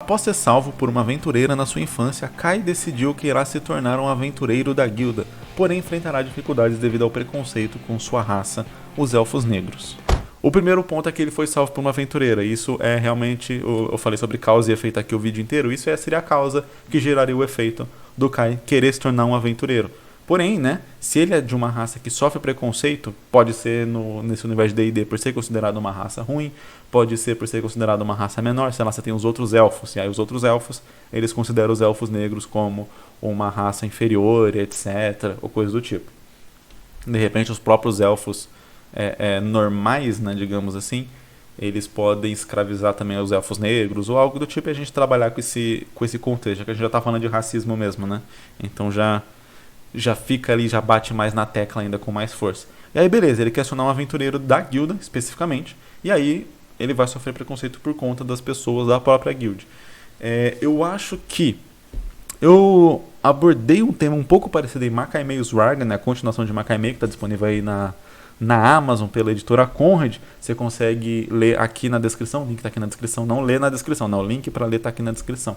Após ser salvo por uma aventureira na sua infância, Kai decidiu que irá se tornar um aventureiro da guilda, porém enfrentará dificuldades devido ao preconceito com sua raça, os elfos negros. O primeiro ponto é que ele foi salvo por uma aventureira. Isso é realmente, eu falei sobre causa e efeito aqui o vídeo inteiro, isso seria a causa que geraria o efeito do Kai querer se tornar um aventureiro. Porém, né, se ele é de uma raça que sofre preconceito, pode ser nesse universo de D&D por ser considerado uma raça ruim, pode ser por ser considerado uma raça menor, sei lá, você tem os outros elfos, e aí os outros elfos, eles consideram os elfos negros como uma raça inferior, etc, ou coisa do tipo. De repente, os próprios elfos normais, né, digamos assim, eles podem escravizar também os elfos negros, ou algo do tipo, e a gente trabalhar com esse contexto, que a gente já tá falando de racismo mesmo, né, então já fica ali, já bate mais na tecla ainda com mais força. E aí beleza, ele quer se tornar um aventureiro da guilda, especificamente, e aí ele vai sofrer preconceito por conta das pessoas da própria guild. Eu acho que eu abordei um tema um pouco parecido em Maccaimei Swarga, né, a continuação de Maccaimei, que está disponível aí na Amazon pela editora Conrad. Você consegue ler aqui na descrição, o link está aqui na descrição, não lê na descrição, não, o link para ler está aqui na descrição.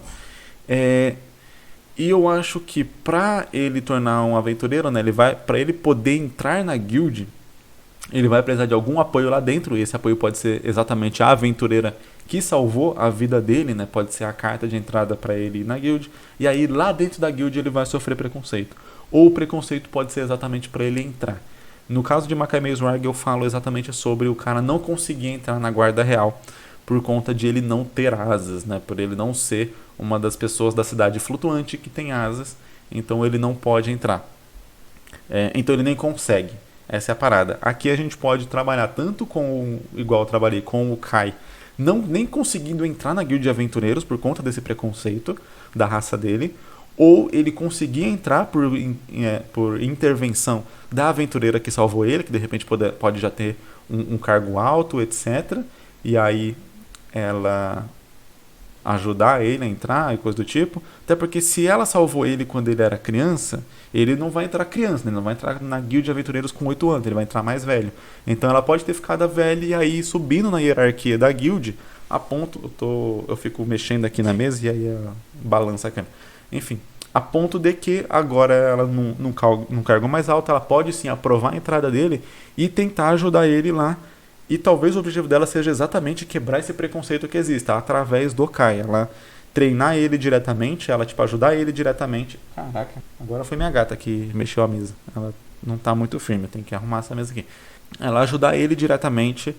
E eu acho que para ele tornar um aventureiro, né, para ele poder entrar na guild, ele vai precisar de algum apoio lá dentro, e esse apoio pode ser exatamente a aventureira que salvou a vida dele, né, pode ser a carta de entrada para ele ir na guild, e aí lá dentro da guild ele vai sofrer preconceito. Ou o preconceito pode ser exatamente para ele entrar. No caso de Maccaimei Swarga, eu falo exatamente sobre o cara não conseguir entrar na guarda real, por conta de ele não ter asas, né? Por ele não ser uma das pessoas da cidade flutuante que tem asas, então ele não pode entrar. Então ele nem consegue. Essa é a parada. Aqui a gente pode trabalhar tanto igual eu trabalhei com o Kai, nem conseguindo entrar na guilda de aventureiros por conta desse preconceito da raça dele, ou ele conseguir entrar por intervenção da aventureira que salvou ele, que de repente pode já ter um cargo alto, etc. E aí ela ajudar ele a entrar e coisa do tipo, até porque se ela salvou ele quando ele era criança, ele não vai entrar criança, né? Ele não vai entrar na guilda de aventureiros com 8 anos, ele vai entrar mais velho. Então ela pode ter ficado velha e aí subindo na hierarquia da guild, a ponto, eu fico mexendo aqui na mesa e aí balança a câmera. Enfim, a ponto de que agora ela num cargo mais alto, ela pode sim aprovar a entrada dele e tentar ajudar ele lá. E talvez o objetivo dela seja exatamente quebrar esse preconceito que existe, através do Kai. Ela treinar ele diretamente, ela ajudar ele diretamente. Caraca, agora foi minha gata que mexeu a mesa. Ela não tá muito firme, eu tenho que arrumar essa mesa aqui. Ela ajudar ele diretamente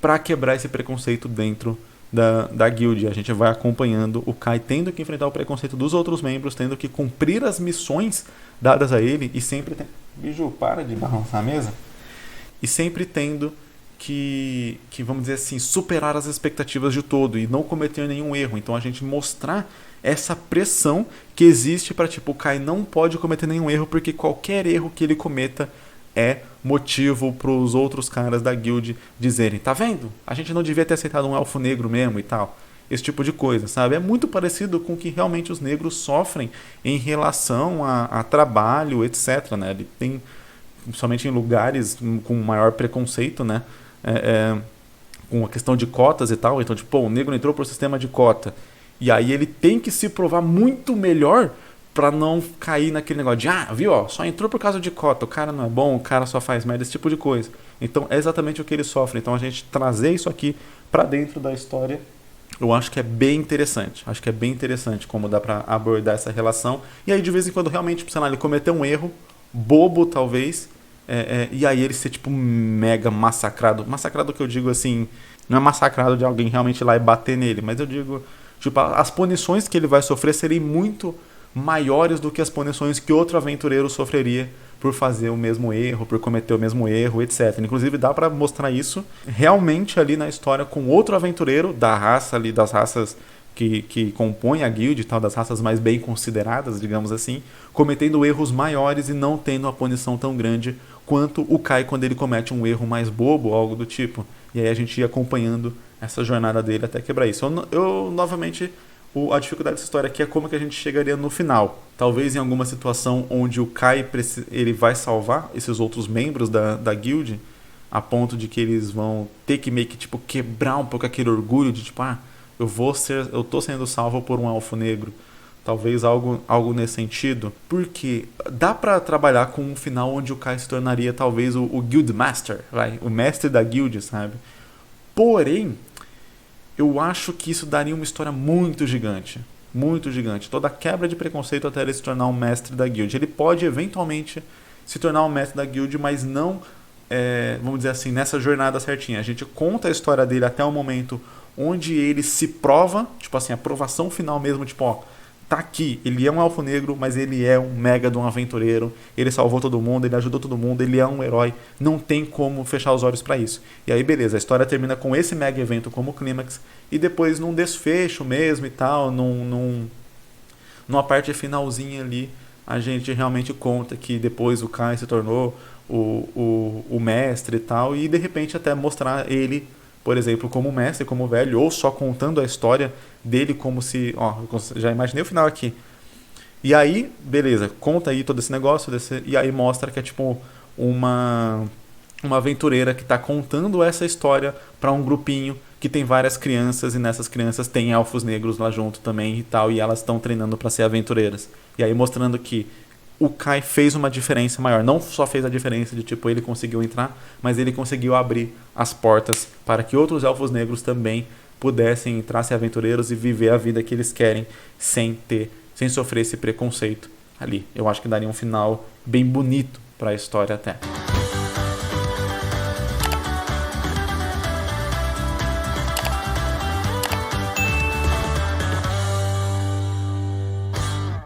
para quebrar esse preconceito dentro da guild. A gente vai acompanhando o Kai tendo que enfrentar o preconceito dos outros membros, tendo que cumprir as missões dadas a ele e sempre Biju, para de balançar a mesa. E sempre tendo que, vamos dizer assim, superar as expectativas de todo e não cometer nenhum erro. Então a gente mostrar essa pressão que existe para o Kai não pode cometer nenhum erro, porque qualquer erro que ele cometa é motivo para os outros caras da guild dizerem: tá vendo? A gente não devia ter aceitado um elfo negro mesmo e tal. Esse tipo de coisa, sabe? É muito parecido com o que realmente os negros sofrem em relação a trabalho, etc, né? Ele tem, somente em lugares com maior preconceito, né? Com a questão de cotas e tal. Então, o negro entrou pro sistema de cota e aí ele tem que se provar muito melhor pra não cair naquele negócio de viu, só entrou por causa de cota, o cara não é bom, o cara só faz merda, esse tipo de coisa. Então é exatamente o que ele sofre. Então a gente trazer isso aqui pra dentro da história, eu acho que é bem interessante. Acho que é bem interessante como dá pra abordar essa relação. E aí de vez em quando realmente, sei lá, ele cometeu um erro bobo talvez, e aí ele ser mega massacrado. Massacrado que eu digo assim, não é massacrado de alguém realmente ir lá e bater nele, mas eu digo, as punições que ele vai sofrer serem muito maiores do que as punições que outro aventureiro sofreria por fazer o mesmo erro, por cometer o mesmo erro, etc. Inclusive dá pra mostrar isso realmente ali na história com outro aventureiro da raça ali, das raças que compõem a guild e tal, das raças mais bem consideradas, digamos assim, cometendo erros maiores e não tendo uma punição tão grande quanto o Kai quando ele comete um erro mais bobo ou algo do tipo. E aí a gente ia acompanhando essa jornada dele até quebrar isso. Eu novamente, a dificuldade dessa história aqui é como que a gente chegaria no final. Talvez em alguma situação onde o Kai ele vai salvar esses outros membros da guild, a ponto de que eles vão ter que meio que quebrar um pouco aquele orgulho de eu tô sendo salvo por um elfo negro. Talvez algo nesse sentido. Porque dá pra trabalhar com um final onde o Kai se tornaria talvez o Guild Master, o mestre da guild, sabe? Porém, eu acho que isso daria uma história muito gigante. Muito gigante. Toda a quebra de preconceito até ele se tornar um mestre da guild. Ele pode eventualmente se tornar um mestre da guild, mas não, vamos dizer assim, nessa jornada certinha. A gente conta a história dele até o momento onde ele se prova, tipo assim, a provação final mesmo, tipo, ó, tá aqui, ele é um elfo negro, mas ele é um mega de um aventureiro, ele salvou todo mundo, ele ajudou todo mundo, ele é um herói, não tem como fechar os olhos pra isso. E aí beleza, a história termina com esse mega evento como clímax, e depois num desfecho mesmo e tal, numa parte finalzinha ali, a gente realmente conta que depois o Kai se tornou o mestre e tal, e de repente até mostrar ele, por exemplo, como mestre, como velho, ou só contando a história dele como se... Ó, já imaginei o final aqui. E aí, beleza, conta aí todo esse negócio, e aí mostra que é tipo uma aventureira que está contando essa história para um grupinho que tem várias crianças, e nessas crianças tem elfos negros lá junto também e tal, e elas estão treinando para ser aventureiras. E aí mostrando que o Kai fez uma diferença maior. Não só fez a diferença de tipo ele conseguiu entrar, mas ele conseguiu abrir as portas para que outros elfos negros também pudessem entrar, ser aventureiros e viver a vida que eles querem sem sofrer esse preconceito ali. Eu acho que daria um final bem bonito para a história até.